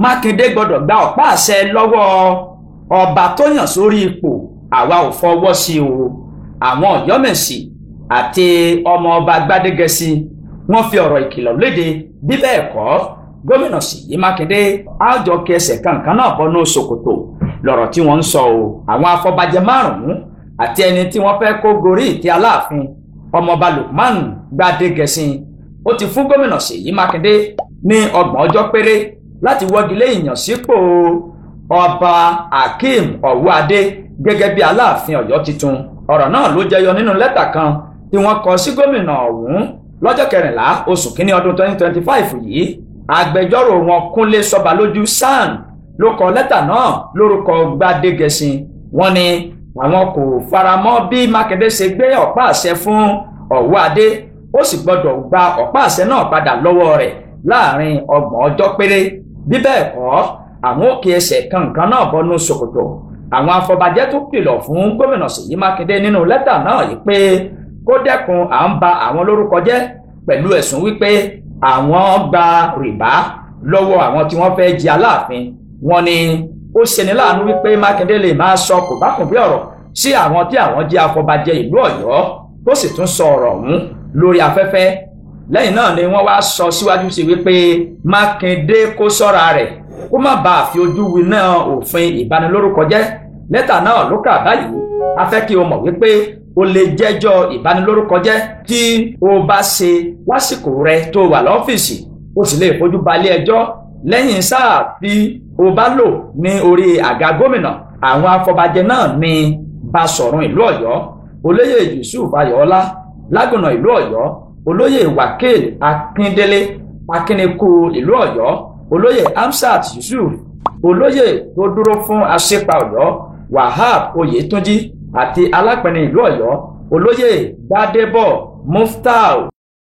Mákindé gbọ́dọ̀ gba ọ̀pá àṣẹ lọ́wọ́ ọba tó yàn sórí ipò. Àwa ò fọwọ́ sí o. Àwọn Ọ̀yọ́mèsì àti ọmọ ọba Gbádégẹṣin wọ́n fi ọ̀rọ̀ ìkìlọ̀ léde. Bí bẹ́ẹ̀ kọ́, gómìnà Ṣèyí Mákindé á jọ kí ẹsẹ̀ kankan náà bọ́nú ṣòkòtò lọ̀rọ̀ tí wọ́n ń sọ o. Àwọn afọbajẹ márùn-ún àti ẹni tí wọ́n fẹ́ kó gorí ìtẹ́ Aláàfin, ọmọọba Lukman Gbádégẹṣin, ó ti fún gómìnà Ṣèyí Mákindé ní 30 ọjọ́ péré láti wọ́gilé ìyànsípò ọba Akeem Ọ̀wúadé gẹ́gẹ́ bí Aláàfin Ọ̀yọ́ tuntun. Ọ̀rọ̀ náà ló jẹyọ nínú lẹ́tà kan tí wọ́n kọ sí gómìnà ọ̀hún lọ́jọ́ 14 oṣù kínní ọdún 2025 yìí. Agbẹjọ́rò wọn Kúnlé Sọ́balójú SAN ló kọ lẹ́tà náà lórúkọ Gbádégẹṣin. Wọ́n ní àwọn kò faramọ́ bí Mákindé ṣe gbé ọ̀pá àṣẹ fún Ọ̀wúadé, ó sì gbọ́dọ̀ gba ọ̀pá àṣẹ náà padà lọ́wọ́ rẹ̀ láàrin 30 ọjọ́ péré. Bí bẹ́ẹ̀ kọ́, àwọn òkè ẹsẹ̀ kankan náà bọ́nú ṣòkòtò. Àwọn afọbajẹ tó kìlọ̀ fún gómìnà Ṣèyí Mákindé nínú lẹ́tà náà yìí pé kó dẹ́kun à ń ba àwọn lórúkọ jẹ́ pẹ̀lú ẹ̀sùn wípé àwọn gba rìbá lọ́wọ́ àwọn tí wọ́n fẹ́ jẹ Aláàfin. Wọ́n ní ó ṣeni láàánú wípé Mákindé lè máa sọ kòbákùngbé ọ̀rọ̀ sí àwọn tí àwọn jẹ́ afọbajẹ ìlú Ọ̀yọ́, tó sì tún sọ ọ̀rọ̀ ọ̀hún lórí afẹ́fẹ́. Lẹ́yìn náà ni wọ́n wá sọ síwájú sí wípé Mákindé kó ṣọ́ra rẹ̀ kó má bàa fi ojú winá òfin ìbanilórúkọjẹ́. Lẹ́tà náà ló kà báyìí: a fẹ́ kí o mọ̀ wípé o lè jẹ́jọ́ ìbanilórúkọjẹ́ tí o bá ṣe lásìkò rẹ tó wà lọ́fíìsì. O sì lè fojú balẹ̀ ẹjọ́ lẹ́yìn sáà tí o bá lò ní orí àga gómìnà. Àwọn afọbajẹ náà ní Basọ̀run ìlú Ọ̀yọ́, Olóyè Yusuf Ayọ̀ọ́lá Lágùnà ìlú Ọ̀yọ́, Olóyè Wákìl Akíndélé Akínikú ìlú Ọ̀yọ́, Olóyè Hamsat Yusuf, Olóyè tó dúró fún Aṣípa Ọ̀yọ́ Wahab Oyètúnjí àti Alápẹ̀ni ìlú Ọ̀yọ́, Olóyè Gbádébọ̀ Muftau.